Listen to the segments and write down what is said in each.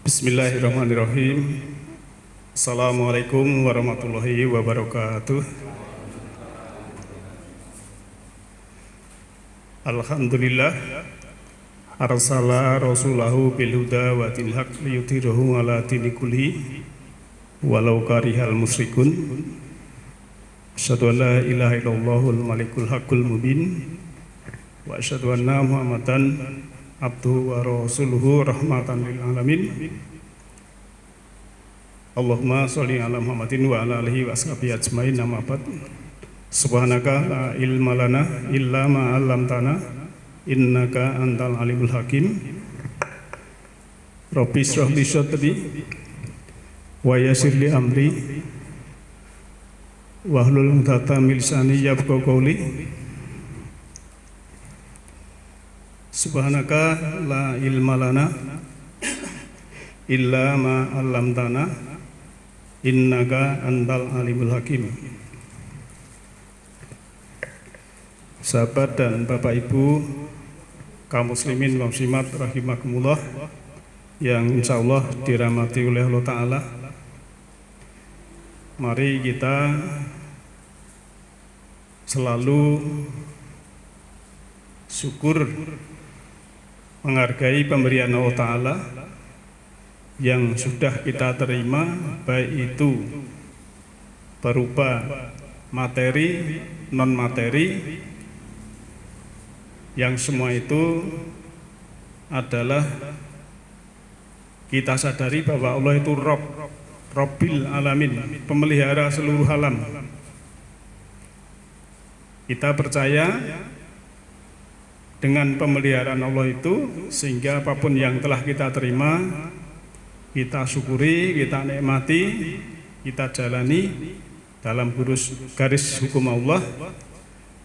Bismillahirrahmanirrahim. Assalamualaikum warahmatullahi wabarakatuh. Alhamdulillah arsala rasulahu bil huda wa dinil haq liyudhhirahu ala dini kulli walau karihal musyrikun. Asyhadu an la ilaha illallahul malikul haqqul mubin wa asyhadu anna Muhammadan abduhu wa rasuluhu rahmatan lil alamin. Allahumma sholli ala Muhammadin wa ala alihi wa ashabihi ajmain. Amma ba'd. Subhanaka la ilma lana illa ma 'allamtana innaka antal alimul hakim. Rabbi shrah li sadri wa yassir li amri wahlul 'uqdatam min lisani yafqahu qawli. Subhanaka la ilma lana illa ma 'allamtana innaka antal alimul hakim. Sahabat dan Bapak Ibu kaum muslimin wa muslimat rahimakumullah yang insya Allah dirahmati oleh Allah Ta'ala, mari kita selalu syukur menghargai pemberian Allah Ta'ala yang sudah kita terima, baik itu berupa materi, non-materi, yang semua itu adalah kita sadari bahwa Allah itu Rabbil Alamin, pemelihara seluruh alam. Kita percaya dengan pemeliharaan Allah itu, sehingga apapun yang telah kita terima, kita syukuri, kita nikmati, kita jalani dalam garis hukum Allah,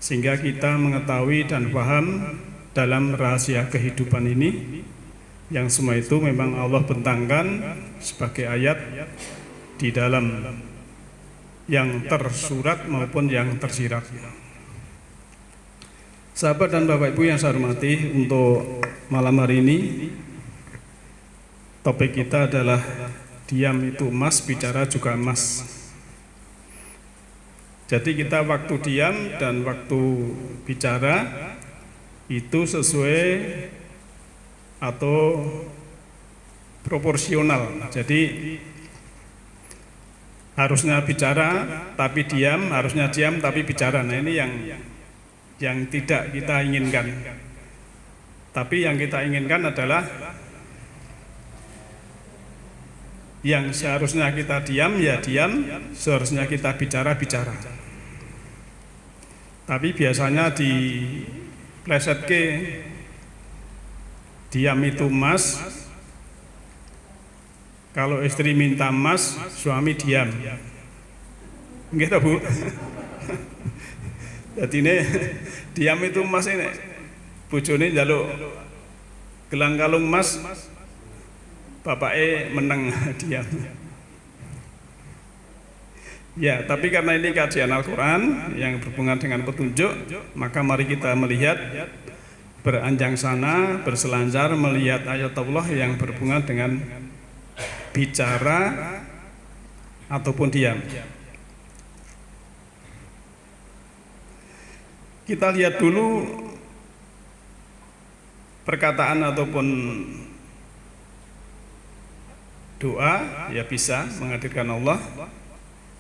sehingga kita mengetahui dan paham dalam rahasia kehidupan ini, yang semua itu memang Allah bentangkan sebagai ayat di dalam yang tersurat maupun yang tersirat. Sahabat dan Bapak Ibu yang saya hormati, untuk malam hari ini topik kita adalah diam itu emas, bicara juga emas. Jadi kita waktu diam dan waktu bicara itu sesuai atau proporsional. Jadi harusnya bicara tapi diam, harusnya diam tapi bicara. Nah, ini yang tidak kita inginkan. Tapi yang kita inginkan adalah yang seharusnya kita diam ya diam, seharusnya kita bicara. Tapi biasanya di plesetke diam itu emas, kalau istri minta emas, suami diam. Nggih ta, Bu? Jadi ini diam itu emas, ini bojone njaluk gelang kalung emas, bapaknya menang diam. Ya, tapi karena ini kajian Al-Quran yang berhubungan dengan petunjuk, maka mari kita melihat, beranjang sana, berselancar melihat ayat Allah yang berhubungan dengan bicara ataupun diam. Kita lihat dulu perkataan ataupun doa, ya bisa menghadirkan Allah.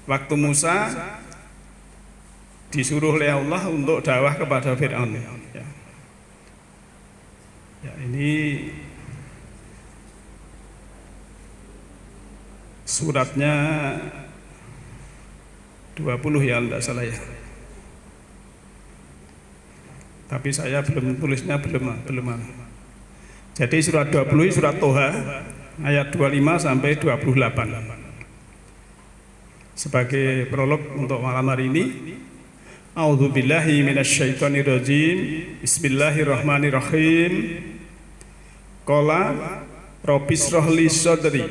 Waktu Musa disuruh oleh Allah untuk dakwah kepada Fir'aun. Ya, ini suratnya 20 ya, tidak salah ya. Tapi saya belum tulisnya belum. Jadi surat 20 surat Toha ayat 25 sampai 28. Sebagai prolog untuk malam hari ini, a'udzubillahi minasyaitonirrajim. Bismillahirrahmanirrahim. Qala Rabbi shrah li sadri.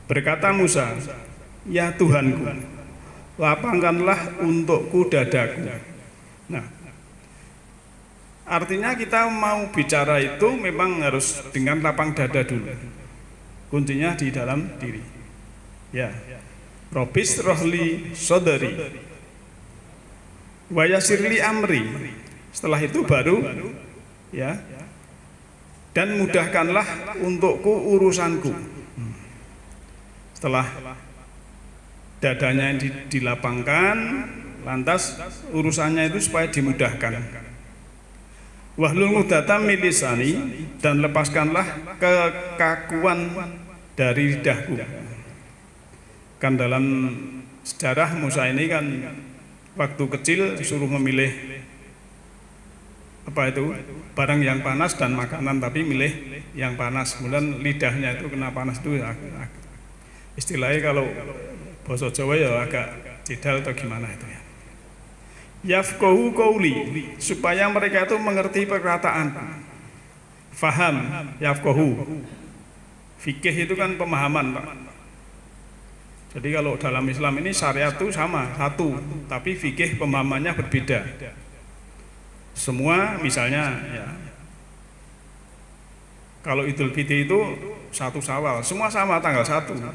Berkata Musa, ya Tuhanku, lapangkanlah untukku dadaku. Nah, artinya kita mau bicara itu memang harus dengan lapang dada dulu. kuncinya di dalam diri. Ya. Robis rohli sodari wayasirli amri. Setelah itu baru ya, dan mudahkanlah untukku urusanku. Setelah dadanya dilapangkan, lantas urusannya itu supaya dimudahkan. Wahlul mudata milisani, dan lepaskanlah kekakuan dari lidahku. Kan dalam sejarah Musa ini kan waktu kecil suruh memilih apa itu barang yang panas dan makanan, tapi milih yang panas. Kemudian lidahnya itu kena panas itu istilahnya kalau bahasa Jawa ya agak jidal atau gimana itu ya. Yafqahu qauli, supaya mereka itu mengerti perkataan. Faham, yafqahu. Fikih itu kan pemahaman, Pak. Jadi kalau dalam Islam ini syariat itu sama, satu, tapi fikih pemahamannya berbeda. Semua misalnya ya, kalau Idul Fitri itu 1 Syawal, semua sama tanggal 1. Nah,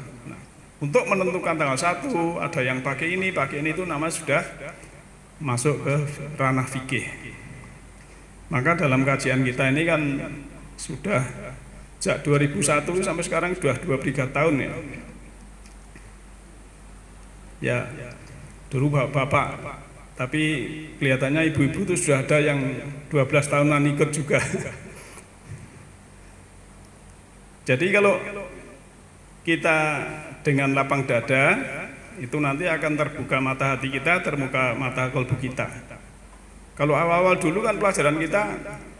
untuk menentukan tanggal 1, ada yang pakai ini itu namanya sudah masuk ke ranah fikih. Maka dalam kajian kita ini kan sudah sejak 2001 sampai sekarang sudah 23 tahun ya. Ya, dulu bapak, tapi kelihatannya ibu-ibu itu sudah ada yang 12 tahunan ikut juga. Jadi kalau kita dengan lapang dada, itu nanti akan terbuka mata hati kita, terbuka mata kolbu kita. Kalau awal-awal dulu kan pelajaran kita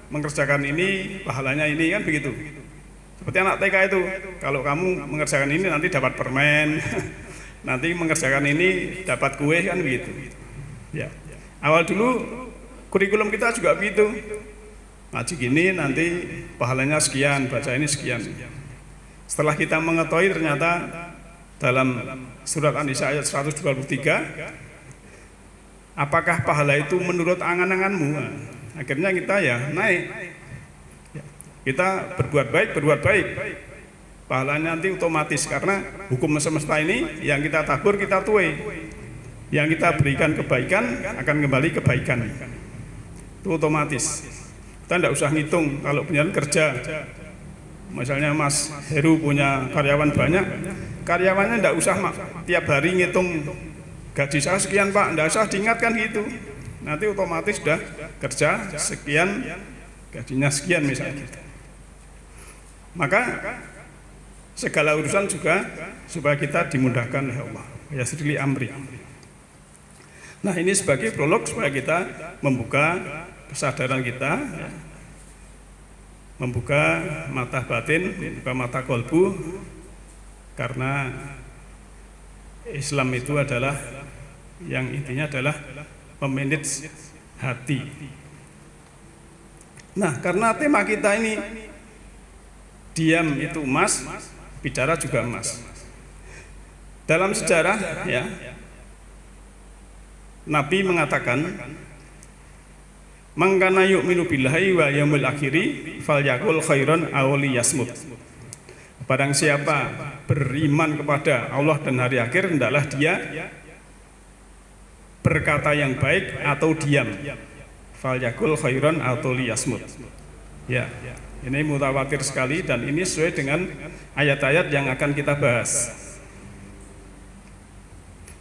mengerjakan ini, pahalanya ini, kan begitu. Seperti anak TK itu, kalau kamu mengerjakan ini nanti dapat permen. Nanti mengerjakan ini dapat kue, kan begitu. Ya. Awal dulu kurikulum kita juga begitu. Ngaji gini nanti pahalanya sekian, baca ini sekian. Setelah kita mengetahui ternyata dalam surat An-Nisa ayat 123, apakah pahala itu menurut angan-anganmu? Akhirnya kita ya naik. Kita berbuat baik. Pahalanya nanti otomatis, karena hukum semesta ini yang kita tabur kita tuai, yang kita berikan kebaikan akan kembali kebaikan, itu otomatis. Kita tidak usah ngitung. Kalau punya kerja, misalnya Mas Heru punya karyawan banyak, karyawannya tidak usah tiap hari ngitung gaji saya sekian Pak, tidak usah diingatkan gitu. Nanti otomatis sudah kerja sekian, gajinya sekian misalnya gitu. Maka segala urusan juga supaya kita dimudahkan oleh Allah. Yasrili amri. Nah, ini sebagai prolog supaya kita membuka kesadaran kita, ya, membuka mata batin, membuka mata kolbu, karena Islam itu adalah yang intinya adalah memanage hati. Nah, karena tema kita ini diam itu emas, bicara juga emas. Dalam sejarah ya, Nabi mengatakan, "Man kana yu'minu billahi wa yaumil akhiri falyaqul khairan aw liyasmut." Barang siapa beriman kepada Allah dan hari akhir, hendaklah dia berkata yang baik atau diam. Falyaqul khairan atau liyasmut. Ya. Ini mutawatir sekali dan ini sesuai dengan ayat-ayat yang akan kita bahas.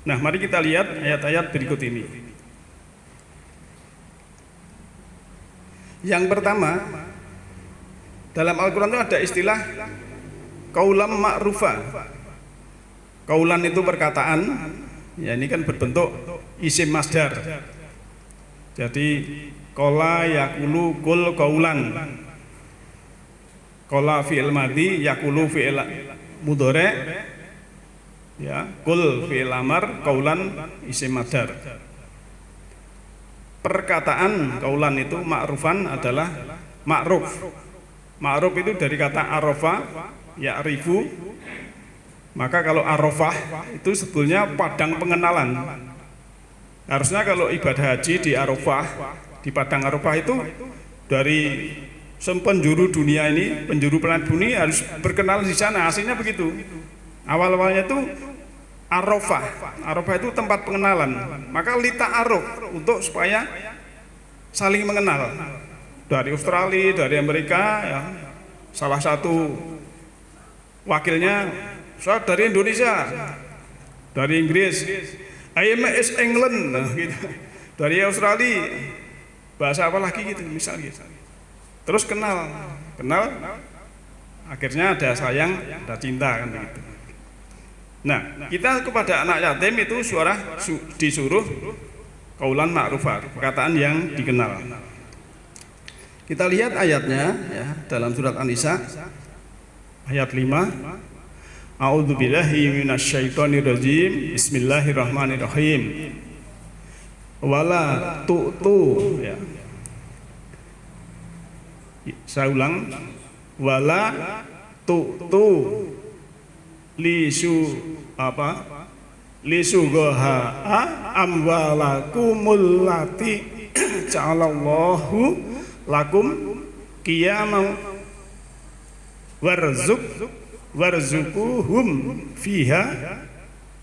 Nah, mari kita lihat ayat-ayat berikut ini. Yang pertama, dalam Al-Quran itu ada istilah kaulam ma'rufa. Kaulan itu perkataan, ya ini kan berbentuk isim masdar. Jadi kola yakulu kul kaulan. Kola fi'il madhi yakulu fi'il mudhari, ya, kul fi'il amar, kaulan isim madar. Perkataan kaulan itu ma'rufan adalah ma'ruf. Ma'ruf itu dari kata arafa, ya'rifu. Maka kalau arafah itu sebetulnya padang pengenalan. Harusnya kalau ibadah haji di Arafah, di padang Arafah itu dari penjuru dunia ini, penjuru planet bumi harus berkenalan di sana. Aslinya begitu. Awal-awalnya itu Arafah. Arafah itu tempat pengenalan. Maka lita'aruf untuk supaya saling mengenal. Dari Australia, dari Amerika, ya, salah satu wakilnya saya dari Indonesia, dari Inggris, IMS England, nah, gitu. Dari Australia, bahasa apa lagi gitu misalnya. Terus kenal, akhirnya ada sayang, ada cinta kan begitu. Nah, kita kepada anak yatim itu disuruh qaulan ma'rufah, perkataan yang dikenal. Kita lihat ayatnya ya, dalam surat An-Nisa ayat 5. A'udzubillahi minasyaitonirrajim. Bismillahirrahmanirrahim. Wala tu'tu ya. Saya ulang. Wala tu'tu lisugoha amwalakumul lati ja'alallahu lakum qiyamau warzuquhum fiha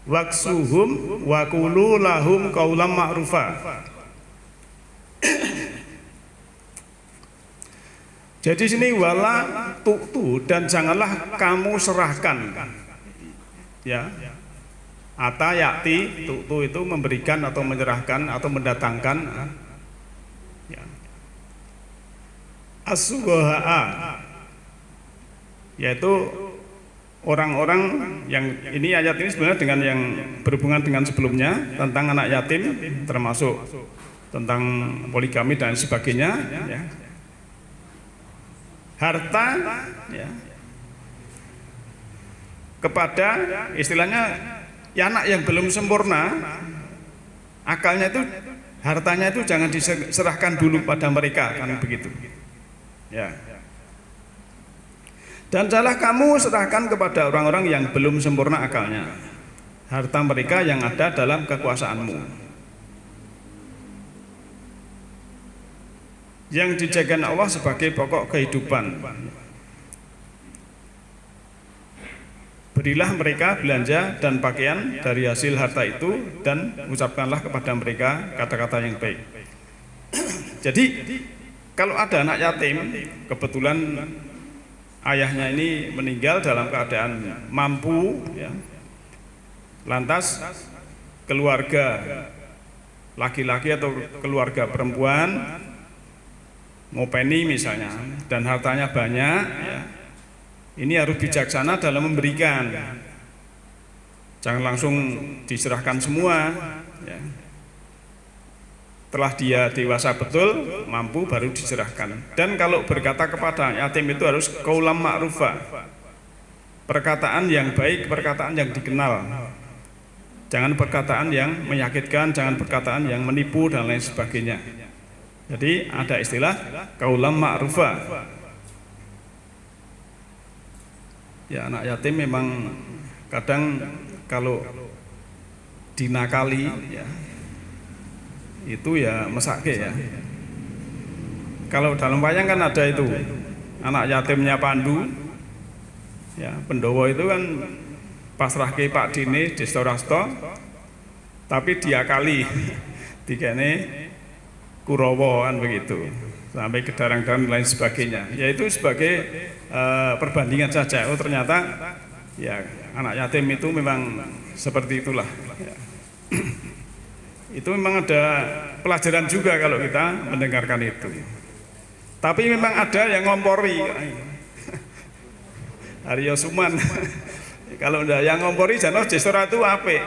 waksuhum wa qulu lahum qaulan ma'rufa. Jadi sini wala tu'tu, dan janganlah kamu serahkan ya. Ata yakti, tu'tu itu memberikan atau menyerahkan atau mendatangkan ya. As-sugoha'a, yaitu orang-orang yang ini, ayat ini sebenarnya dengan yang berhubungan dengan sebelumnya tentang anak yatim, termasuk tentang poligami dan sebagainya ya. Harta ya, kepada istilahnya ya anak yang belum sempurna akalnya itu, hartanya itu jangan diserahkan dulu pada mereka kan begitu ya. Dan janganlah kamu serahkan kepada orang-orang yang belum sempurna akalnya harta mereka yang ada dalam kekuasaanmu, yang dijadikan Allah sebagai pokok kehidupan. Berilah mereka belanja dan pakaian dari hasil harta itu, dan ucapkanlah kepada mereka kata-kata yang baik. Jadi kalau ada anak yatim, kebetulan ayahnya ini meninggal dalam keadaan mampu ya, lantas keluarga laki-laki atau keluarga perempuan ngopeni misalnya, dan hartanya banyak ya, ini harus bijaksana dalam memberikan, jangan langsung diserahkan semua ya. Setelah dia dewasa betul, mampu, baru diserahkan. Dan kalau berkata kepada yatim itu harus qaulan ma'rufa, perkataan yang baik, perkataan yang dikenal, jangan perkataan yang menyakitkan, jangan perkataan yang menipu dan lain sebagainya. Jadi ada istilah qaulan ma'rufa. Ya, anak yatim memang kadang kalau dinakali ya, itu ya mesake ya. Kalau dalam wayang kan ada itu anak yatimnya Pandu ya, Pendowo itu kan pasrahke Pak Dine Destorasto, tapi diakali dikene Kurawa kan begitu, sampai ke darang-darang lain sebagainya. Yaitu sebagai perbandingan saja. Oh ternyata ya anak yatim itu memang seperti itulah ya. Itu memang ada pelajaran juga kalau kita mendengarkan itu. Tapi memang ada yang ngompori. Aryo Suman. Kalau ndak yang ngompori jano Jesora itu apik.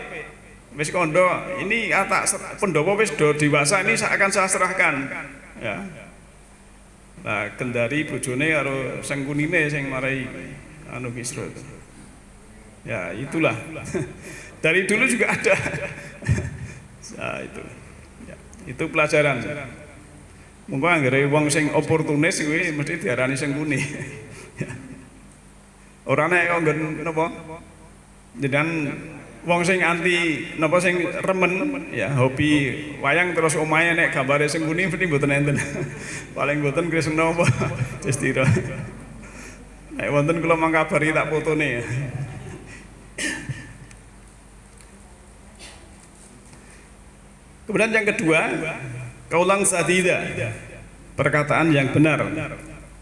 Wis kondo, ini kata Pendowo wis do dewasa, ini akan saya serahkan. Ya. Nah, kendari bojone karo sengkunine sing marai anu Kisra. Ya, itulah. Dari dulu juga ada. Nah, itu pelajaran. Monggo anggere wong sing oportunis kuwi mesti diarani sengkuni. Ora nek kok nggon napa? Jenengan wong sing anti napa sing remen ya hobi wayang terus omahe nek gambare sing kuning mesti mboten enten. Paling mboten Krisna apa Justira. Nek wonten kula mangkabari tak fotone. Kemudian yang kedua, kaulang sadida. Perkataan yang benar.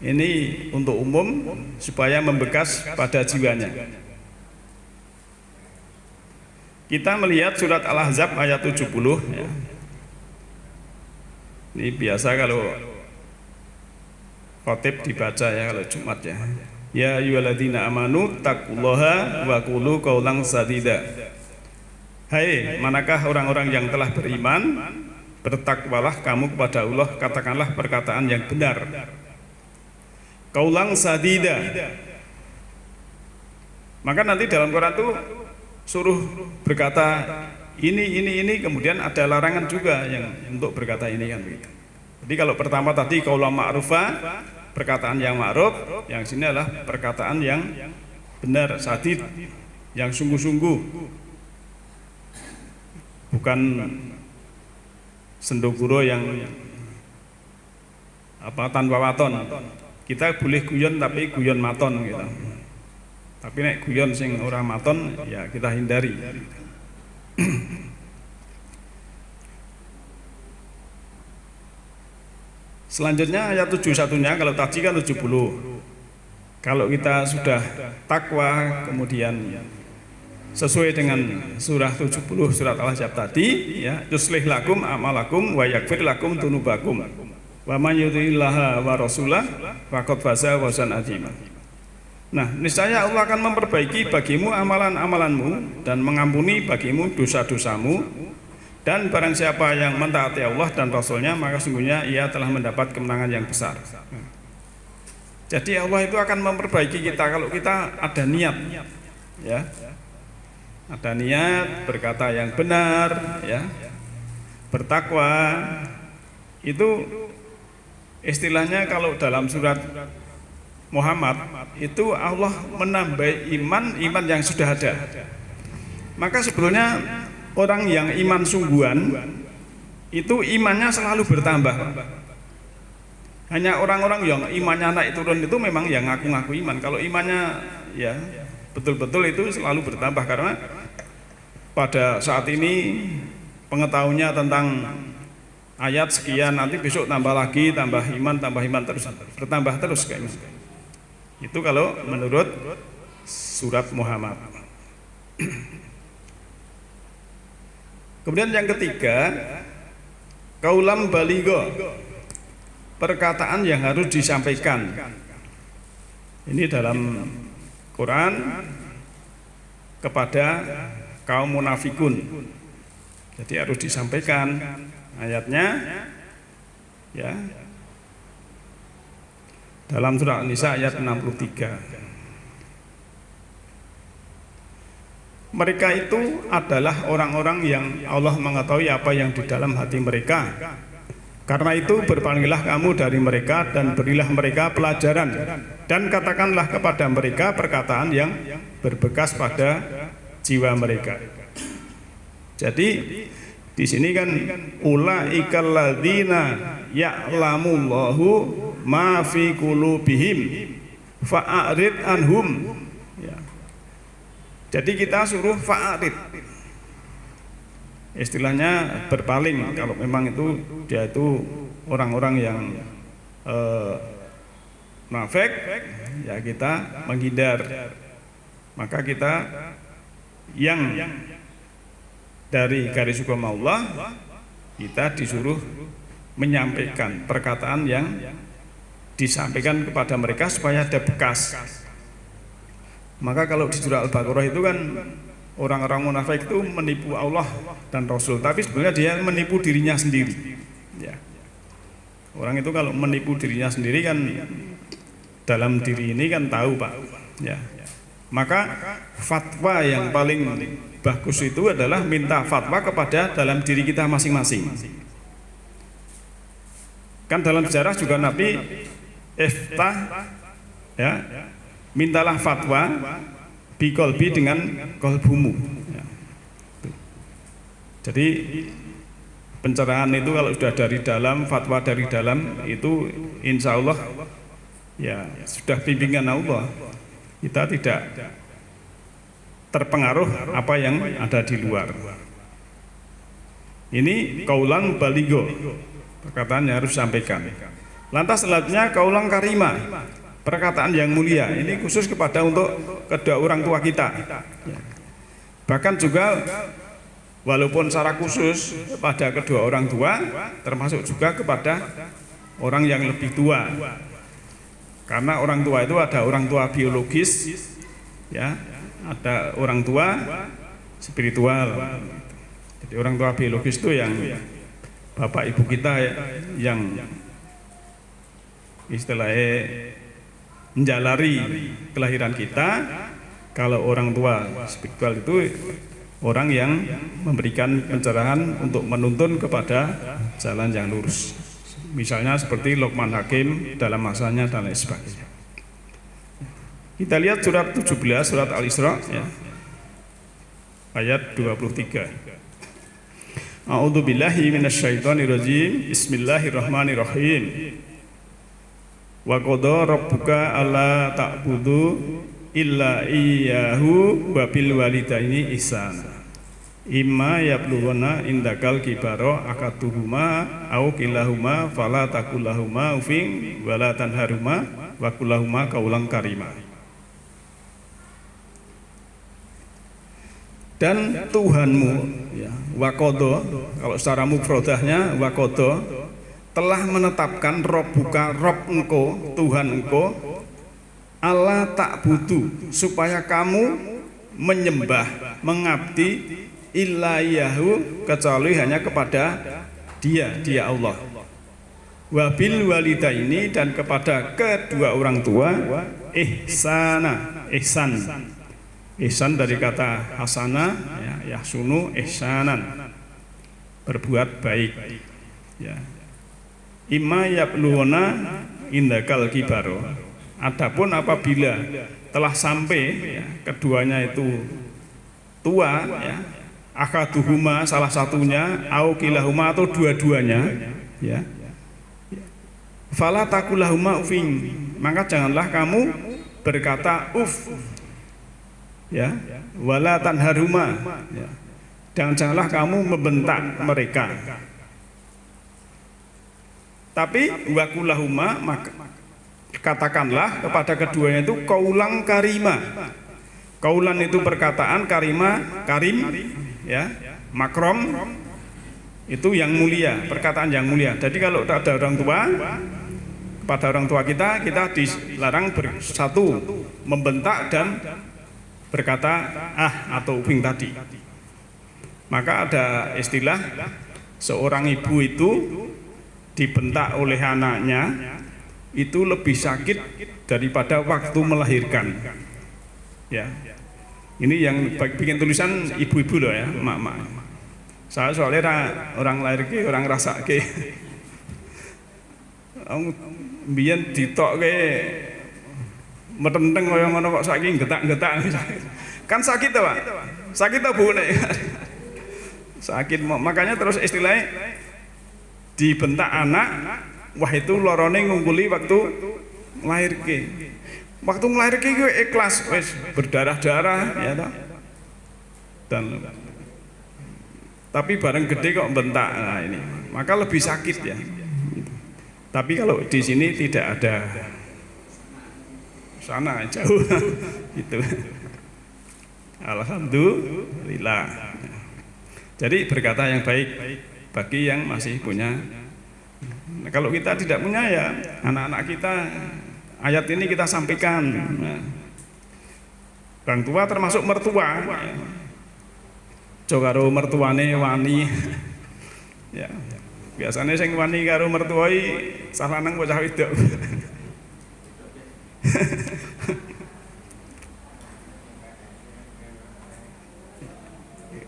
Ini untuk umum supaya membekas pada jiwanya. Kita melihat surat Al-Ahzab ayat 70 ya. Ini biasa kalau khotib dibaca ya kalau Jumat ya. Ya ayyuhalladzina amanu taqullaha wa qulu qaulan sadida. Hai, manakah orang-orang yang telah beriman, bertakwalah kamu kepada Allah, katakanlah perkataan yang benar. Qaulan sadida. Maka nanti dalam Quran itu suruh berkata ini, kemudian ada larangan juga yang untuk berkata ini kan begitu. Jadi kalau pertama tadi qaula ma'rufa, perkataan yang ma'ruf, yang sini adalah perkataan yang benar, sadid, yang sungguh-sungguh, bukan sendoguro yang tanpa waton. Kita boleh guyon tapi guyon maton gitu. Tapi nek guyon sing ora maton ya kita hindari. Selanjutnya ayat 71-nya, kalau tadi kan 70. Kalau kita sudah takwa kemudian sesuai dengan surah 70 surat Al-Ahzab tadi ya, yuslih lakum amalakum wa yaghfir lakum dzunubakum wa may yuti'illaha wa rasulah faqad faza fawzan azima. Nah, niscaya Allah akan memperbaiki bagimu amalan-amalanmu dan mengampuni bagimu dosa-dosamu, dan barang siapa yang mentaati Allah dan Rasulnya maka sungguhnya ia telah mendapat kemenangan yang besar. Jadi Allah itu akan memperbaiki kita kalau kita ada niat ya. Ada niat berkata yang benar ya. Bertakwa itu istilahnya kalau dalam surat Muhammad itu Allah menambah iman yang sudah ada. Maka sebetulnya orang yang iman sungguhan itu imannya selalu bertambah. Hanya orang-orang yang imannya naik turun itu memang yang ngaku-ngaku iman. Kalau imannya ya betul-betul itu selalu bertambah, karena pada saat ini pengetahuannya tentang ayat sekian, nanti besok tambah lagi, tambah iman terus, bertambah terus kayaknya. Itu kalau menurut surat Muhammad. Kemudian yang ketiga, kaulam baligho, perkataan yang harus disampaikan. Ini dalam Quran kepada kaum munafikun. Jadi harus disampaikan ayatnya ya. Dalam surah An-Nisa ayat 63. Mereka itu adalah orang-orang yang Allah mengetahui apa yang di dalam hati mereka. Karena itu berpalinglah kamu dari mereka dan berilah mereka pelajaran, dan katakanlah kepada mereka perkataan yang berbekas pada jiwa mereka. Jadi di sini kan ulaikal ladzina ya'lamullahu ma fi qulubihim fa'arid anhum ya. Jadi kita suruh fa'arid, istilahnya berpaling. Kalau memang itu dia itu orang-orang yang munafik ya kita menghindar. Maka kita yang dari garis hukum Allah kita disuruh menyampaikan perkataan yang disampaikan kepada mereka supaya ada bekas. Maka kalau di surah Al-Baqarah itu kan orang-orang munafik itu menipu Allah dan Rasul, tapi sebenarnya dia menipu dirinya sendiri ya. Orang itu kalau menipu dirinya sendiri kan dalam diri ini kan tahu Pak ya. Maka fatwa yang paling bagus itu adalah minta fatwa kepada dalam diri kita masing-masing. Kan dalam sejarah juga Nabi iftah ya, mintalah fatwa biqolbi dengan kolbumu ya. Jadi pencerahan itu kalau sudah dari dalam, fatwa dari dalam itu insya Allah ya sudah bimbingan Allah, kita tidak terpengaruh apa yang ada di luar. Ini kaulan baligo, perkataan yang harus disampaikan. Lantas selanjutnya kaulan karima, perkataan yang mulia. Ini khusus kepada untuk kedua orang tua kita. Bahkan juga walaupun secara khusus pada kedua orang tua, termasuk juga kepada orang yang lebih tua. Karena orang tua itu ada orang tua biologis, ya, ada orang tua spiritual. Jadi orang tua biologis itu yang bapak ibu kita yang istilahnya menjalari kelahiran kita. Kalau orang tua spiritual itu orang yang memberikan pencerahan untuk menuntun kepada jalan yang lurus. Misalnya seperti Luqman Hakim dalam masanya dan lain sebagainya. Kita lihat surat 17, surat Al-Isra ya. Ayat 23. A'udzubillahi minasyaitonirrajim. Bismillahirrahmanirrahim. Wa qada rabbuka alla ta'budu illa iyyahu wa bil walidaini ihsana. Imma yablughuna indakal kibaro akaduhuma au kilahuma fala takullahuma ufin wala tanharuma wa kullahuma qaulan karima. Dan Tuhanmu ya, waqada, kalau secara mufradahnya waqada, telah menetapkan Rabbuka, Rabb engkau, Tuhan engkau, Allah ta'budu, supaya kamu menyembah, mengabdi illa yahu, kecuali hanya kepada dia Allah. Wabil walidaini, dan kepada kedua orang tua, ihsana, ihsan dari kata hasana ya, yahsunu ihsanan, berbuat baik ya. Imma yablughuna indakal kibaro, adapun apabila telah sampai ya, keduanya itu tua ya, akaduhuma salah satunya, au kilahuma atau dua-duanya ya, fala takulahuma ufing, maka janganlah kamu berkata uf ya, wala tanharuma ya, dan janganlah kamu membentak mereka, tapi wakulahuma, maka katakanlah kepada keduanya itu kaulang karima. Kaulan itu perkataan, karima, karim ya, makrom itu yang mulia, perkataan yang mulia. Jadi kalau ada orang tua, kepada orang tua kita dilarang bersatu membentak dan berkata atau uping tadi. Maka ada istilah seorang ibu itu dibentak oleh anaknya itu lebih sakit daripada waktu melahirkan ya. Ini yang bikin tulisan ibu-ibu loh ya, mak-mak. Saya soalnya orang lahir ke, orang rasa ke. Biyen ditok ke metenteng kaya ngono kok saiki getak-getak. Kan sakit to, Pak? Sakit to, Bu? Sakit, makanya terus istilahnya dibentak anak, wah itu lorone ngungkuli waktu lahir ke. Waktu melahirkan itu ikhlas, wes berdarah-darah ya toh. Dan tapi bareng gede kok bentak, nah ini maka lebih sakit ya. Tapi kalau di sini tidak ada, sana jauh gitu. Alhamdulillah. Jadi berkata yang baik bagi yang masih punya. Nah, kalau kita tidak punya ya anak-anak kita, ayat ini kita sampaikan. Nah, orang tua termasuk mertua. Jo karo mertuane wani. Ya. Biasanya sing wani karo mertuai salah nang bocah wedok.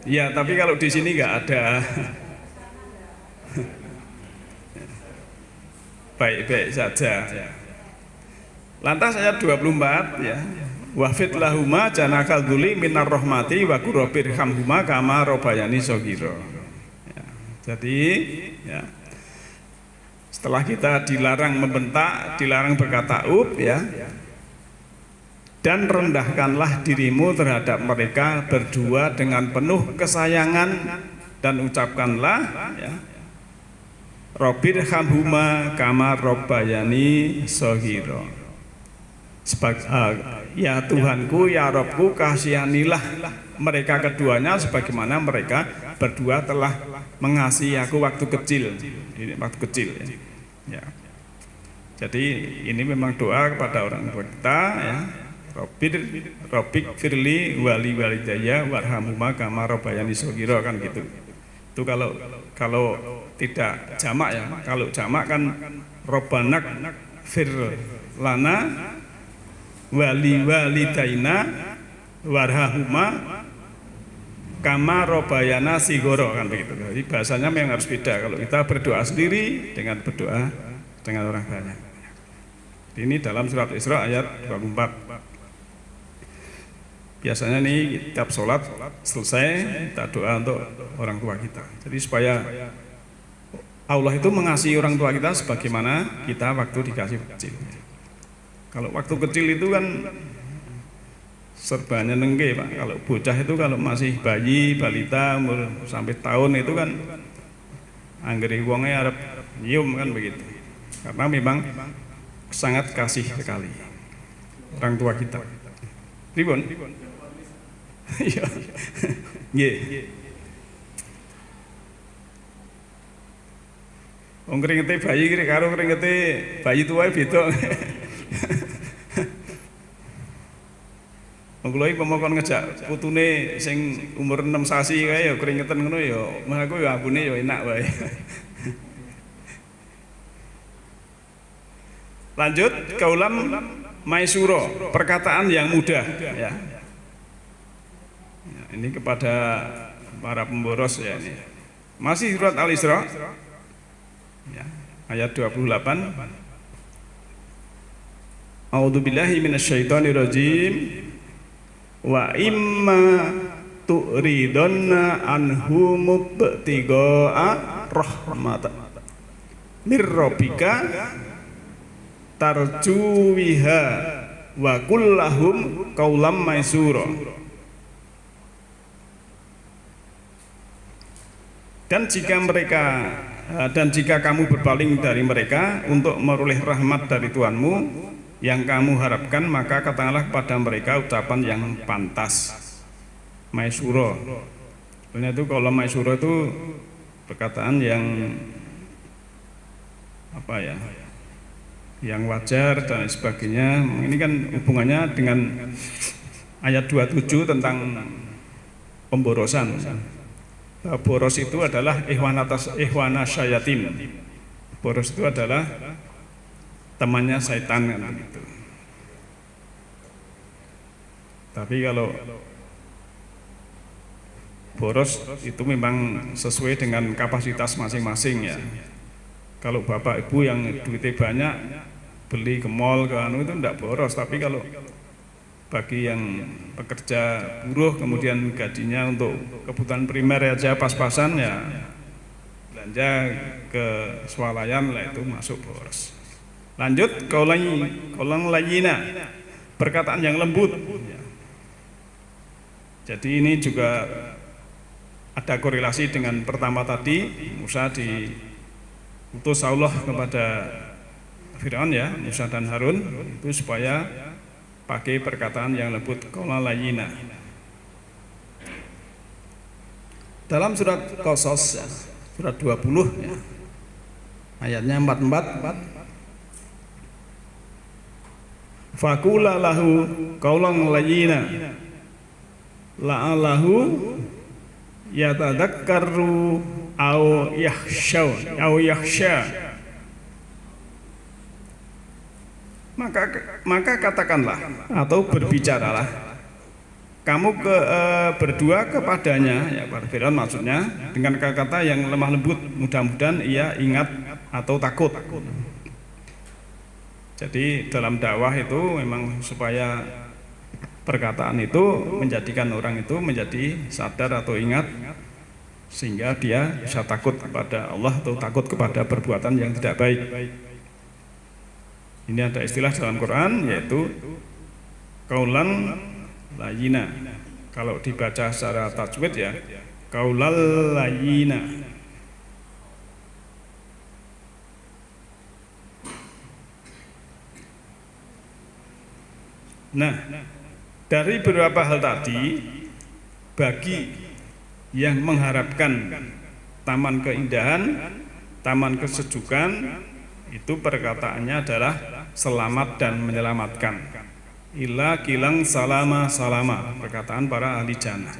Ya, tapi kalau di sini nggak ada. Baik-baik saja. Lantas ayat 24 ya. Wafid lahuma janakal dzuli minar rahmati wa qurrabir hamhuma kama robayani shaghira. Jadi ya, setelah kita dilarang membentak, dilarang berkata ya, dan rendahkanlah dirimu terhadap mereka berdua dengan penuh kesayangan dan ucapkanlah ya, Robbirhamhuma kama robbayani shaghira. Ya Tuhanku, ya Robku, kasihanilah mereka keduanya sebagaimana mereka berdua telah mengasihi aku waktu kecil. Ya. Jadi ini memang doa kepada orang tua kita ya. Robbik firli wali walidayya warhamhuma kama robbayani shaghira, kan gitu. Itu kalau tidak jamak ya. Kalau jamak kan robbanak fir lana wali walidaina warhamhuma kama robbayana shighara, kan begitu. Jadi bahasanya memang harus beda kalau kita berdoa sendiri dengan berdoa dengan orang banyak. Ini dalam surat Isra ayat 24. Biasanya nih tiap sholat selesai kita doa untuk orang tua kita. Jadi supaya Allah itu mengasihi orang tua kita sebagaimana kita waktu dikasih kecil. Kalau waktu kecil itu kan serbanya nengge Pak. Kalau bocah itu kalau masih bayi, balita, umur sampai tahun itu kan anggere wonge arep nyium, kan begitu. Karena memang sangat kasih sekali orang tua kita. Ribon? Iya. Nggih. Wong keringete bayi kira karo keringete bayi tuwae beda. Wong kula iki pemokon ngejak putune sing umur 6 sasi kae ya keringetan ngono ya, mah aku ya ambune ya enak wae. Lanjut kaulam maisuro, perkataan yang mudah ya. Ini kepada para pemboros ya ini. Masih surat Al-Isra ya, ayat 28. A'udzubillahi minasyaitonirrajim. Wa imma tu'ridonna anhum ibtigaa rahmatan mir rabbika tarjuwiha wa kullahum qaulam maisura. Dan jika kamu berpaling dari mereka untuk meroleh rahmat dari Tuhanmu yang kamu harapkan, maka katakanlah kepada mereka ucapan yang pantas. Maisura. Sebenarnya itu kalau maisura itu perkataan yang apa ya? Yang wajar dan sebagainya. Ini kan hubungannya dengan ayat 27 tentang pemborosan. Boros itu adalah ikhwana syayatin. Boros itu adalah temannya setan, kan begitu. Tapi kalau boros itu memang sesuai dengan kapasitas masing-masing ya. Kalau bapak ibu yang duitnya banyak beli ke mall ke anu itu enggak boros, tapi kalau bagi yang pekerja buruh kemudian gajinya untuk kebutuhan primer aja pas-pasan ya belanja ke swalayan lah, itu masuk boros. Lanjut kaulang layina, perkataan yang lembut. Jadi ini juga ada korelasi dengan pertama tadi, Musa diutus Allah kepada Fir'aun ya, Musa dan Harun itu supaya pakai perkataan yang lembut, qaulan layyina. Dalam surat Qasas ya, surat 20 ya, ayatnya 44. Faqula lahu qaulan layyina la'allahu yatadzakkaru au yakhsha. Maka katakanlah atau berbicaralah kamu berdua kepadanya ya, pada Fir'aun maksudnya, dengan kata-kata yang lemah lembut, mudah-mudahan ia ingat atau takut. Jadi dalam dakwah itu memang supaya perkataan itu menjadikan orang itu menjadi sadar atau ingat sehingga dia bisa takut kepada Allah atau takut kepada perbuatan yang tidak baik. Ini ada istilah dalam Quran yaitu qaulan layyina. Kalau dibaca secara tajwid ya qaulal layyina. Nah, dari beberapa hal tadi, bagi yang mengharapkan taman keindahan, taman kesejukan, itu perkataannya adalah selamat dan menyelamatkan. Ila kilang salama salama, perkataan para ahli jannah.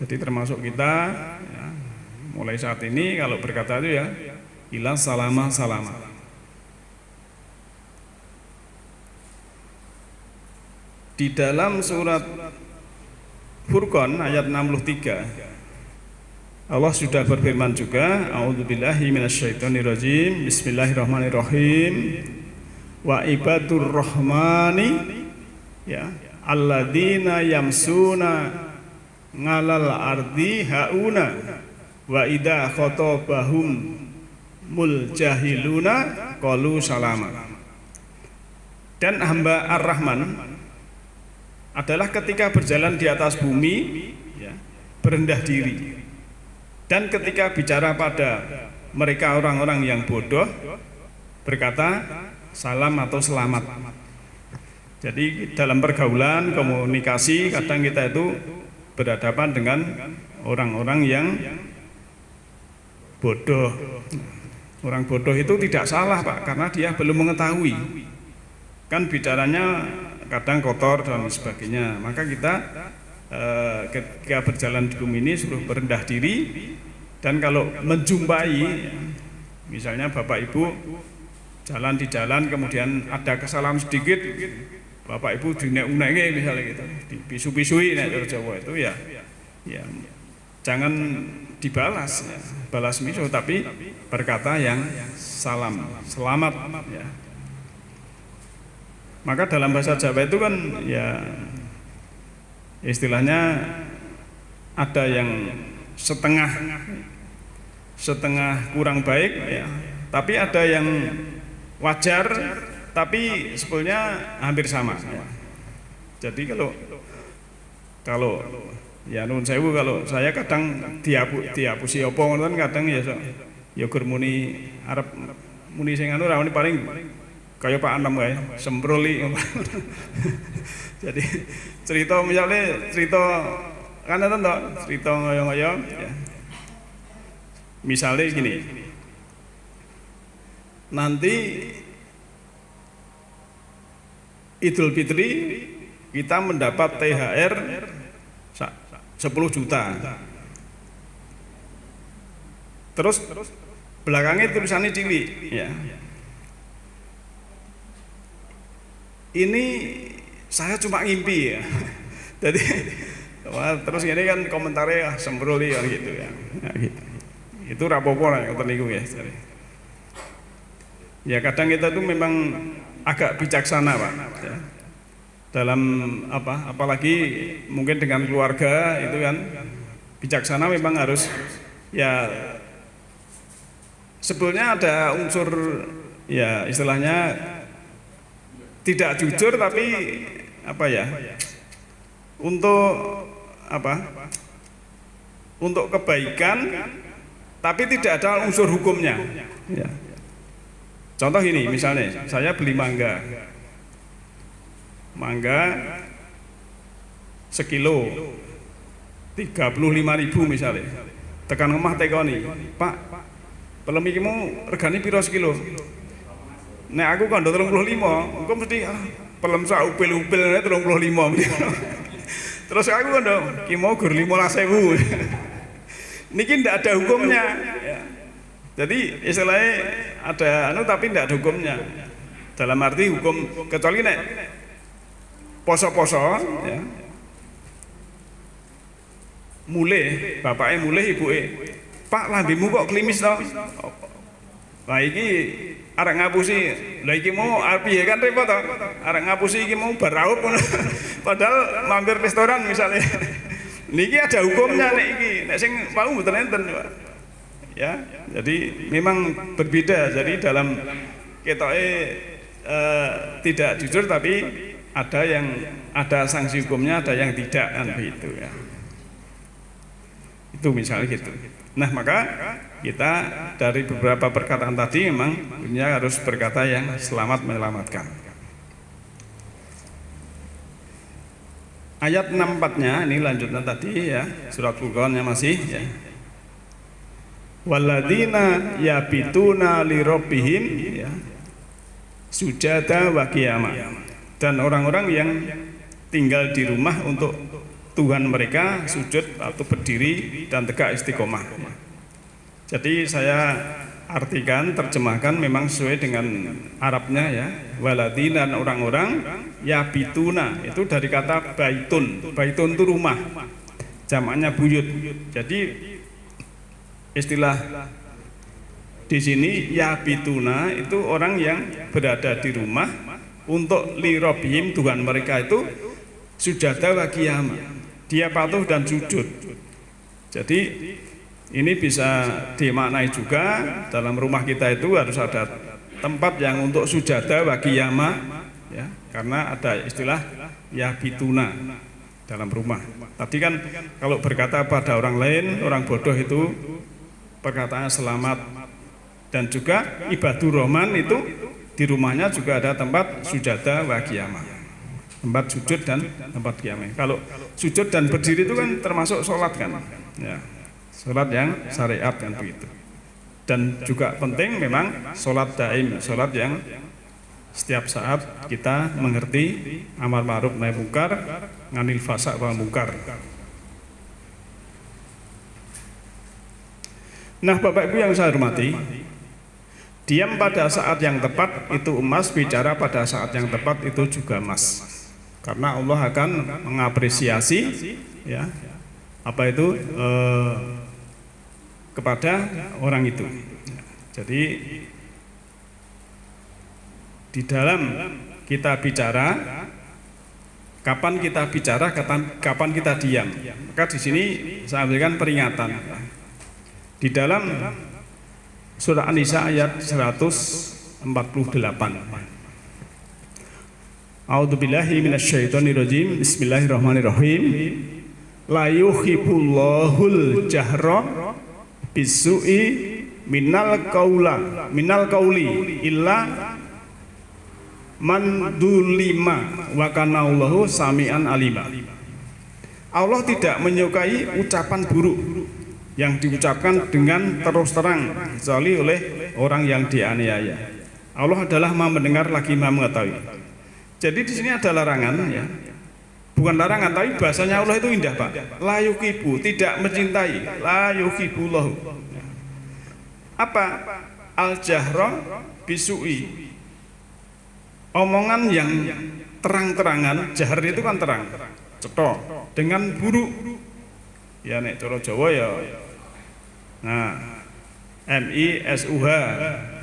Jadi termasuk kita ya, mulai saat ini kalau berkata itu ya ila salama salama. Di dalam surat Furqan ayat 63 Allah sudah berfirman juga, a'udzubillahi minasyaitonirrajim, bismillahirrahmanirrahim, wa ibadur rahmani ya alladzina yamsuna ngalal ardi hauna wa idza khatabahum mul jahiluna qalu salama. Dan hamba Ar-Rahman adalah ketika berjalan di atas bumi ya, berendah diri, dan ketika bicara pada mereka orang-orang yang bodoh berkata salam atau selamat. Jadi dalam pergaulan komunikasi kadang kita itu berhadapan dengan orang-orang yang bodoh. Orang bodoh itu tidak salah Pak, karena dia belum mengetahui. Kan bicaranya kadang kotor dan sebagainya. Maka kita ketika berjalan di bumi ini suruh berendah diri, dan kalau menjumpai misalnya Bapak Ibu jalan di jalan kemudian ada kesalahan sedikit, Bapak Ibu dinek-uneke misalnya gitu, dipisu-pisui nek Jawa itu ya jangan dibalas ya, balas miso, tapi berkata yang selamat ya. Maka dalam bahasa Jawa itu kan ya istilahnya ada yang setengah kurang baik ya, tapi ada yang wajar tapi sebetulnya hampir sama ya. Jadi kalau ya nun sewu, kalau saya kadang diapusi apa ngoten kadang ya gur muni arep muni sing anu ra paling kaya Pak Anom kae semproli. Jadi cerita kan enten to, cerita ngoyo-ngoyo ya. Misalnya gini, nanti Idul Fitri kita mendapat THR 10 juta. Terus belakangnya tulisannya cilik ya. Ini saya cuma ngimpi ya. Jadi terus ini kan komentarnya sembroli kan gitu ya. Nah, gitu. Itu rapopo lah yang terniku ya. Ya kadang kita tuh memang agak bijaksana Pak ya. Dalam apalagi mungkin dengan keluarga itu kan bijaksana memang harus ya, sebetulnya ada unsur ya istilahnya tidak jujur tapi untuk kebaikan tapi tidak ada unsur hukumnya ya. Contoh ini misalnya saya beli mangga sekilo 35.000 misalnya, tekan omah tekoni, Pak pelem iki mau regane piro sekilo? Nek aku kandha 35, engko mesti pelem sak upil-upil 35. Terus aku kandha ki mau gur 15.000. Niki ndak ada hukumnya ya. Jadi istilahnya ada tapi ndak ada hukumnya. Dalam arti hukum kecuali nek poso-poso ya. Mulih, bapaknya mulih ibuke. Pak lambemu kok klimis to? Lah iki arek ngapusi. Lah iki mau piye kan repot to. Arek ngapusi iki mau bar raup. Padahal mampir restoran misalnya. Niki ada hukumnya nek iki, nek sing mau mboten enten, Pak. Ya, jadi memang berbeda. Jadi dalam ketoke tidak jujur tapi ada sanksi hukumnya, ada yang tidak kan begitu ya. Itu misalnya gitu. Nah, maka kita dari beberapa perkataan tadi memang harus berkata yang selamat menyelamatkan. Ayat 64-nya ini lanjutan tadi ya, surat Furqan-nya masih ya. Walladzina yabituna li rabbihim ya, sujada wa qiyama. Dan orang-orang yang tinggal di rumah untuk Tuhan mereka sujud atau berdiri dan tegak istiqomah. Jadi saya artikan, terjemahkan memang sesuai dengan Arabnya ya. Waladina, dan orang-orang yabituna itu dari kata baitun. Baitun itu rumah, jamaknya buyut. Jadi istilah di sini yabituna itu orang yang berada di rumah untuk lirobihim, Tuhan mereka itu sujada wa qiyama, dia patuh dan sujud. Jadi ini bisa dimaknai juga dalam rumah kita itu harus ada tempat yang untuk sujada wa qiyama ya, karena ada istilah yabituna dalam rumah. Tadi kan kalau berkata pada orang lain, orang bodoh itu perkataan selamat, dan juga ibadur rahman itu di rumahnya juga ada tempat sujada wa qiyamah, tempat sujud dan tempat qiyamah. Kalau sujud dan berdiri itu kan termasuk sholat kan ya, sholat yang syariat kan begitu. Dan juga penting memang sholat daim, sholat yang setiap saat kita mengerti amar ma'ruf nahi mungkar, nganil fasa wal mungkar. Nah, Bapak Ibu yang saya hormati, diam pada saat yang tepat itu emas, bicara pada saat yang tepat itu juga emas. Karena Allah akan mengapresiasi ya apa itu kepada orang itu. Jadi di dalam kita bicara, kapan kita bicara, kapan kita diam. Maka di sini saya ambilkan peringatan. Di dalam surah An-Nisa ayat 148. A'udzubillahi minasyaitonirrajim. Bismillahirrahmanirrahim. La yuhibbullahul jahra bisu'i minal qauli illa man dzulima wa kana Allahu sami'an alima. Allah tidak menyukai ucapan buruk yang diucapkan dengan terus terang kecuali oleh orang yang dianiaya. Allah adalah Maha mendengar lagi Maha mengetahui. Jadi di sini ada larangan ya. Bukan larangan tapi bahasanya Allah itu indah, Pak. La yuhibbu, tidak mencintai. La yuhibbullah. Apa? Al-jahra bisu'i. Omongan yang terang-terangan, jahar itu kan terang. Cetha dengan buruk. Ya nek cara Jawa ya. Nah, MISUH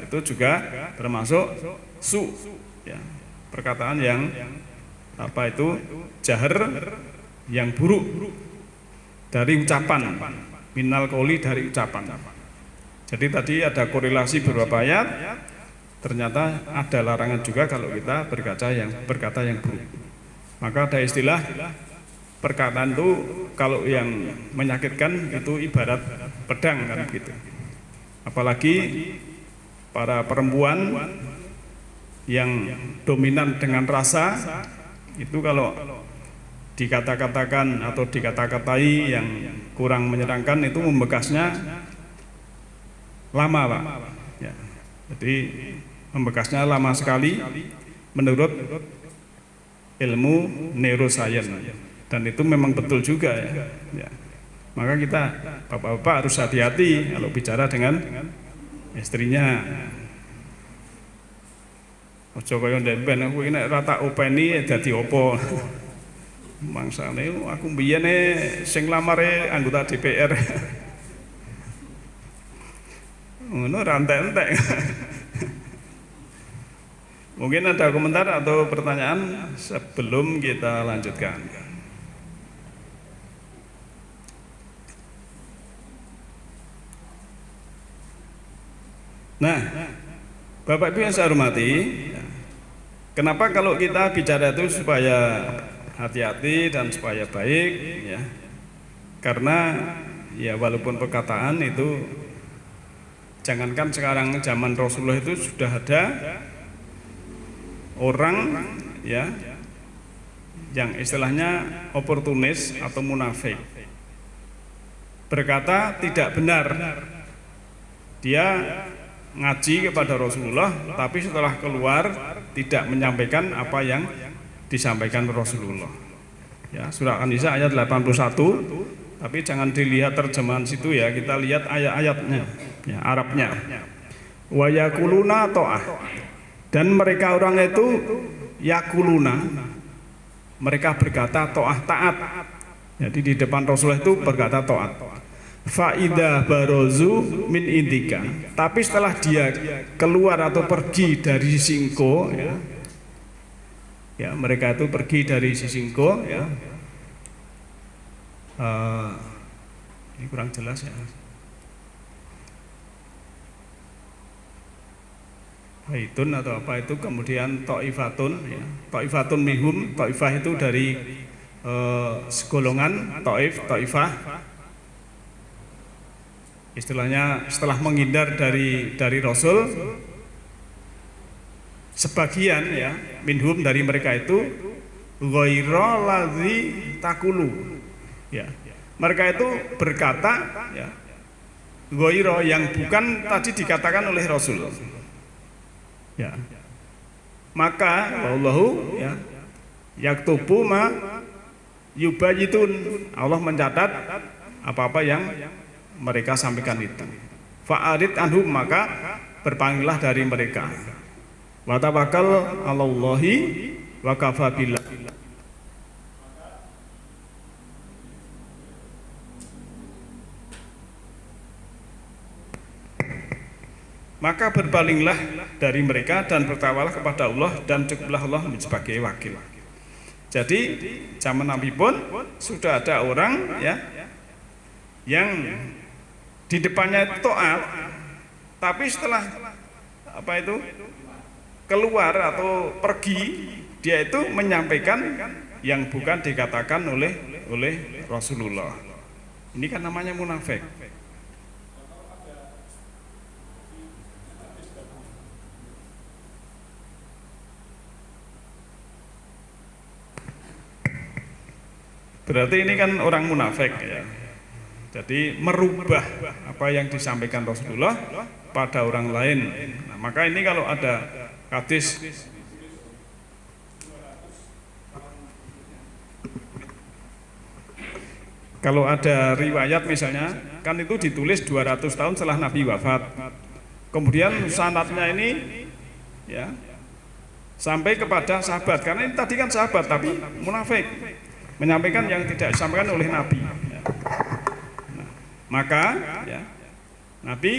itu juga termasuk su ya, perkataan yang apa itu jahar yang buruk dari ucapan, minal qauli dari ucapan. Jadi tadi ada korelasi beberapa ayat, ternyata ada larangan juga kalau kita berkata yang buruk. Maka ada istilah perkataan itu kalau yang menyakitkan itu ibarat pedang kan gitu. Apalagi para perempuan yang dominan dengan rasa itu kalau dikata-katakan atau dikata-katai yang kurang menyenangkan itu membekasnya lama, Pak. Ya. Jadi membekasnya lama sekali menurut ilmu neuroscience. Dan itu memang betul juga ya. Ya. Maka kita bapak-bapak harus hati-hati kalau bicara dengan istrinya. Ojo kaya ndemben aku iki nek ora tak openi dadi apa. Mangsane aku mbiyene sing lamare anggota DPR. Ngono ra entek-entek. Mungkin ada komentar atau pertanyaan sebelum kita lanjutkan. Nah, Bapak Ibu yang saya hormati, kenapa kalau kita bicara itu supaya hati-hati dan supaya baik, ya? Karena ya walaupun perkataan itu, jangankan sekarang zaman Rasulullah itu sudah ada orang ya yang istilahnya oportunis atau munafik, berkata tidak benar. Dia ngaji kepada Rasulullah, tapi setelah keluar tidak menyampaikan apa yang disampaikan Rasulullah. Ya, surah An-Nisa ayat 81, tapi jangan dilihat terjemahan situ ya, kita lihat ayat-ayatnya, ya, Arabnya. Wa yakuluna ta'ah. Dan mereka orang itu yakuluna, mereka berkata ta'ah, taat. Jadi di depan Rasulullah itu berkata ta'at. Faidah barozu min indika. Tapi setelah dia keluar atau pergi dari sisi engkau, ya, mereka itu pergi dari sisi engkau, ya. Ini kurang jelas ya. Haitun atau apa itu, kemudian ta'ifatun, ya. Ta'ifatun minhum, ta'ifah itu dari segolongan, ta'ifah. Istilahnya setelah menghindar dari Rasul, sebagian ya minhum dari mereka itu ghaira ladzi takulu, ya, mereka itu berkata ya ghaira yang bukan tadi dikatakan oleh Rasul, ya, maka wallahu ya yaktubu ma yubayitun, Allah mencatat apa-apa yang mereka sampaikan itu. Fa'arid anhum, maka berpalinglah dari mereka. Wa tawakkal 'alallahi wa kafa billah. Maka berpalinglah dari mereka dan bertawalah kepada Allah, dan cukuplah Allah sebagai wakil. Jadi zaman Nabi pun sudah ada orang ya yang di depannya itu taat, tapi setelah apa itu keluar atau pergi, dia itu menyampaikan yang bukan dikatakan oleh Rasulullah. Ini kan namanya munafik. Berarti ini kan orang munafik ya. Jadi merubah apa yang disampaikan Rasulullah pada orang lain. Nah, maka ini kalau ada hadis kalau ada riwayat misalnya, kan itu ditulis 200 tahun setelah Nabi wafat. Kemudian sanadnya ini ya sampai kepada sahabat, karena ini tadi kan sahabat tapi munafik, menyampaikan yang tidak disampaikan oleh Nabi. Maka ya, Nabi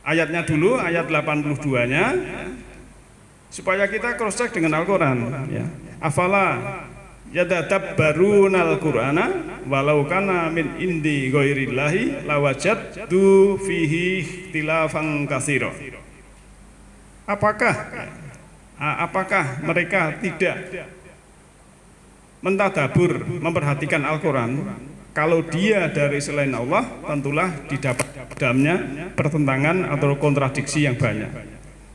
ayatnya dulu, ayat 82-nya ya, supaya kita cross check dengan Al-Qur'an ya. Afala yatadabbarunal Qur'ana walau kana min indi ghairillahi lawajadtu fihi ikhtilafan katsira. Apakah mereka tidak mentadabur, memperhatikan Al-Qur'an? Kalau dia dari selain Allah, tentulah didapat dalamnya pertentangan atau kontradiksi yang banyak.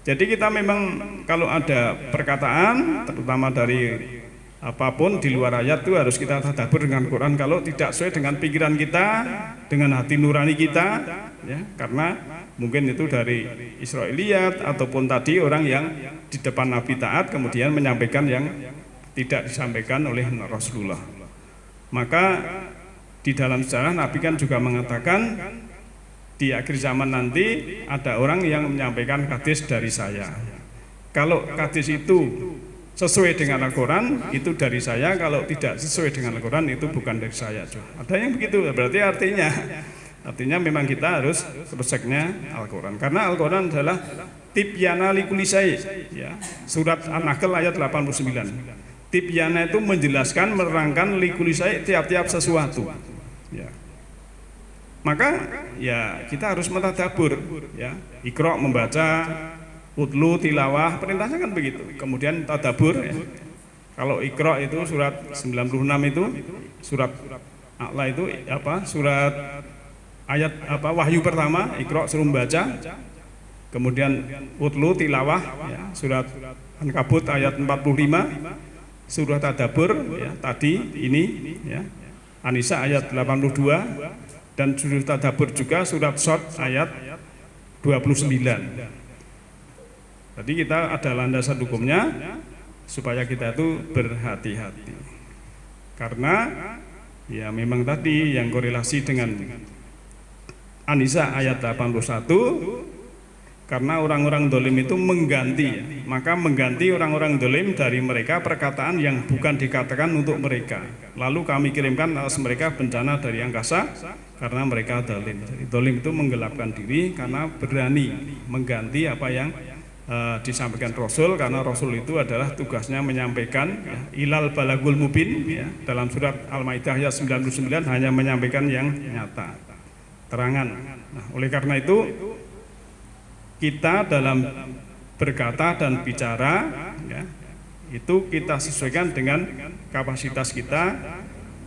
Jadi kita memang kalau ada perkataan, terutama dari apapun di luar ayat, itu harus kita tadabbur dengan Quran. Kalau tidak sesuai dengan pikiran kita, dengan hati nurani kita, ya, karena mungkin itu dari Israiliyat ataupun tadi orang yang di depan Nabi taat kemudian menyampaikan yang tidak disampaikan oleh Rasulullah. Maka di dalam sejarah Nabi kan juga mengatakan di akhir zaman nanti ada orang yang menyampaikan hadis dari saya. Kalau hadis itu sesuai dengan Al-Quran itu dari saya, kalau tidak sesuai dengan Al-Quran itu bukan dari saya. Ada yang begitu, berarti artinya memang kita harus ceknya Al-Quran, karena Al-Quran adalah tibyana likulli syai', ya. Surat An-Nahl ayat 89. Tibyana itu menjelaskan, menerangkan likulli syai', tiap-tiap sesuatu. Ya. Maka ya kita harus mentadabbur ya. Iqra membaca, utlu tilawah, perintahnya kan begitu. Kemudian tadabbur ya. Kalau Iqra itu surat 96 itu surat A'la itu apa? Surat ayat apa? Wahyu pertama, Iqra suruh membaca. Kemudian utlu tilawah ya, surat Ankabut ayat 45, surah tadabbur ya, tadi ini ya, An-Nisa ayat 82, dan surah tadabbur juga surat Shad ayat 29. Jadi kita ada landasan hukumnya supaya kita itu berhati-hati. Karena ya memang tadi yang korelasi dengan An-Nisa ayat 81, karena orang-orang dolim itu mengganti, maka mengganti orang-orang dolim dari mereka perkataan yang bukan dikatakan untuk mereka. Lalu kami kirimkan atas mereka bencana dari angkasa karena mereka dolim. Jadi dolim itu menggelapkan diri karena berani mengganti apa yang disampaikan Rasul, karena Rasul itu adalah tugasnya menyampaikan ya, ilal balagul mubin ya, dalam surat Al-Maidah ayat 99 hanya menyampaikan yang nyata, terangan. Nah, oleh karena itu kita dalam berkata dan bicara ya, itu kita sesuaikan dengan kapasitas kita,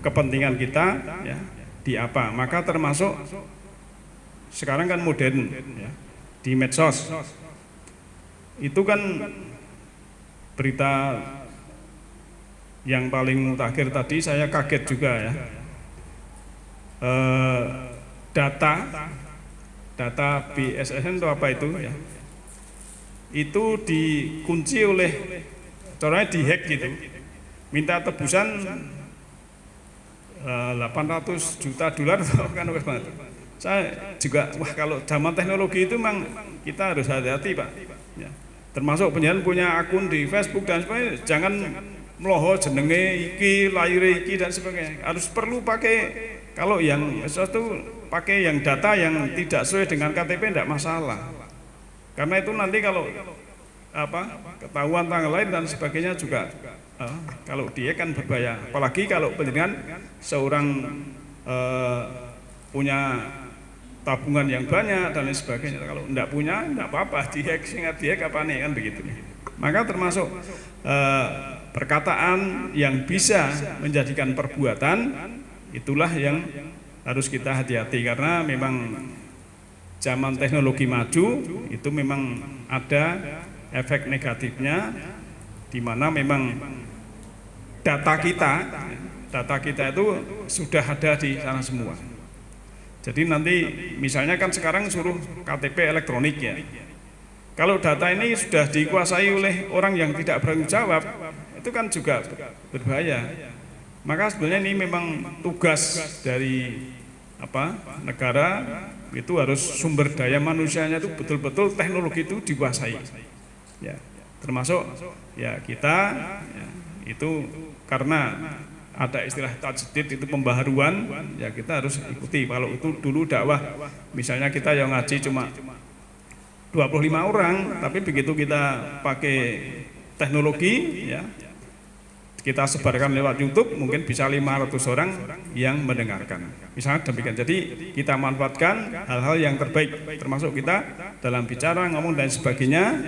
kepentingan kita ya, di apa. Maka termasuk sekarang kan modern ya, di medsos itu kan berita yang paling mutakhir tadi saya kaget juga ya, data BSSN atau apa itu ya, itu dikunci oleh caranya dihack gitu, minta tebusan 800 juta dolar kan banget. Saya juga wah, kalau zaman teknologi itu memang kita harus hati-hati Pak ya. Termasuk penjualan punya akun di Facebook dan sebagainya, jangan meloho jenenge iki, lahir iki dan sebagainya. Harus perlu pakai, kalau yang sesuatu pakai yang data yang tidak sesuai dengan KTP tidak masalah. Karena itu nanti kalau apa ketahuan tanggal lahir dan sebagainya juga kalau dia kan berbahaya. Apalagi kalau penjenengan seorang punya tabungan yang banyak dan lain sebagainya. Kalau tidak punya tidak apa-apa, dihack, sehingga dihack apa nih kan begitu. Maka termasuk perkataan yang bisa menjadikan perbuatan, itulah yang harus kita hati-hati, karena memang zaman teknologi maju itu memang ada efek negatifnya, di mana memang data kita itu sudah ada di sana semua. Jadi nanti misalnya kan sekarang suruh KTP elektronik ya. Kalau data ini sudah dikuasai oleh orang yang tidak bertanggung jawab, itu kan juga berbahaya. Maka sebenarnya ini memang tugas dari negara, itu harus sumber daya manusianya itu betul-betul teknologi itu dikuasai. Ya, termasuk ya kita ya, itu karena ada istilah tajdid, itu pembaharuan, ya kita harus ikuti. Kalau itu dulu dakwah, misalnya kita yang ngaji cuma 25 orang, tapi begitu kita pakai teknologi ya, kita sebarkan lewat YouTube, mungkin bisa 500 orang yang mendengarkan. Misalnya demikian. Jadi kita manfaatkan hal-hal yang terbaik, termasuk kita dalam bicara, ngomong dan sebagainya.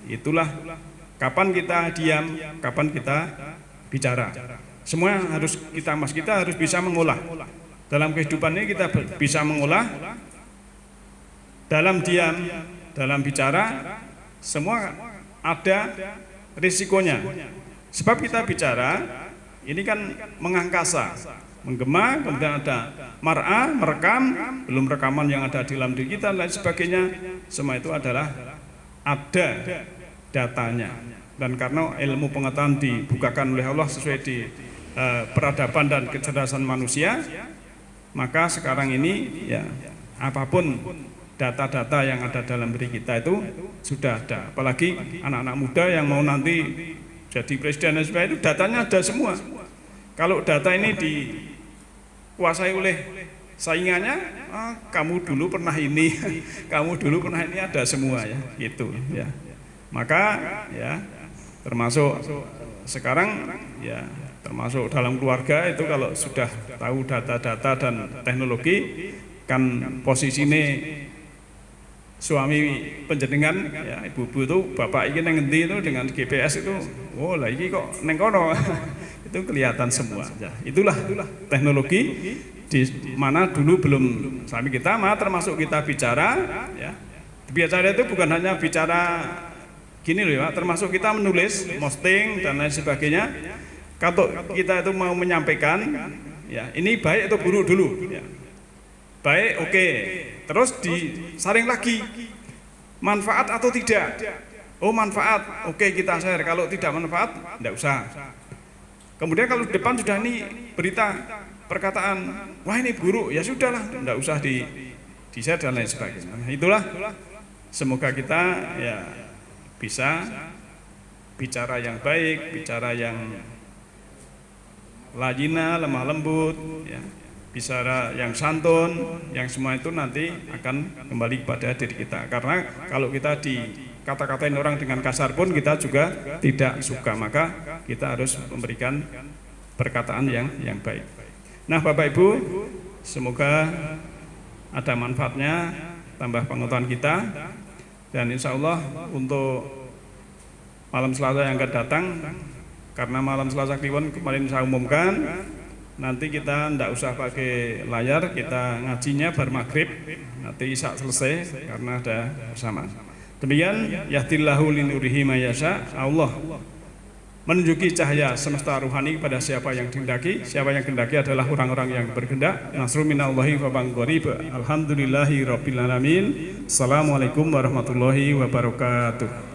Itulah kapan kita diam, kapan kita bicara. Semua harus kita harus bisa mengolah. Dalam kehidupan ini kita bisa mengolah. Dalam diam, dalam bicara, semua ada risikonya. Sebab kita bicara ini kan mengangkasa, menggema, kemudian ada mar'a, merekam, belum rekaman yang ada di dalam diri kita dan lain sebagainya. Semua itu adalah ada datanya. Dan karena ilmu pengetahuan dibukakan oleh Allah sesuai di peradaban dan kecerdasan manusia, maka sekarang ini ya apapun data-data yang ada dalam diri kita itu sudah ada. Apalagi anak-anak muda yang mau nanti jadi presiden dan sebagainya, itu datanya ada semua. Kalau data ini dikuasai oleh saingannya, kamu dulu pernah ini, kamu dulu pernah ini, ada semua ya, gitu ya. Maka ya termasuk sekarang ya, termasuk dalam keluarga itu kalau sudah tahu data-data dan teknologi, kan posisine suami penjenengan ya ibu-ibu itu bapak ini neng ngendi itu dengan GPS itu, oh lah ini kok neng kono itu kelihatan semua ya. Itulah teknologi di mana dulu belum suami kita mah termasuk kita bicara ya. Bicara itu bukan hanya bicara gini loh ya, termasuk kita menulis, posting dan lain sebagainya. Kalau kita itu mau menyampaikan ya ini baik atau buruk dulu ya. Baik, oke. Terus disaring lagi manfaat atau tidak. Oh manfaat, oke kita share. Kalau tidak manfaat, tidak usah. Kemudian kalau depan sudah ini berita perkataan, wah ini buruk, ya sudahlah, tidak usah di share dan lain sebagainya. Nah, itulah semoga kita ya bisa bicara yang baik, bicara yang lajina, lemah lembut, ya. Bicara yang santun, yang semua itu nanti akan kembali kepada diri kita. Karena kalau kita dikata-katain orang dengan kasar pun kita juga tidak suka, maka kita harus memberikan perkataan yang baik. Nah Bapak Ibu, semoga ada manfaatnya, tambah pengetahuan kita, dan insya Allah untuk malam Selasa yang akan datang, karena malam Selasa Kliwon kemarin saya umumkan, nanti kita tidak usah pakai layar, kita ngajinya bar maghrib, nanti isya selesai karena ada bersama. Demikian yahdillahu linurihi mayasya, Allah menunjuki cahaya semesta ruhani pada siapa yang kehendaki. Siapa yang kehendaki adalah orang-orang yang berkehendak. Nasrul minallahi wa gharib. Alhamdulillahi rabbil alamin. Assalamualaikum warahmatullahi wabarakatuh.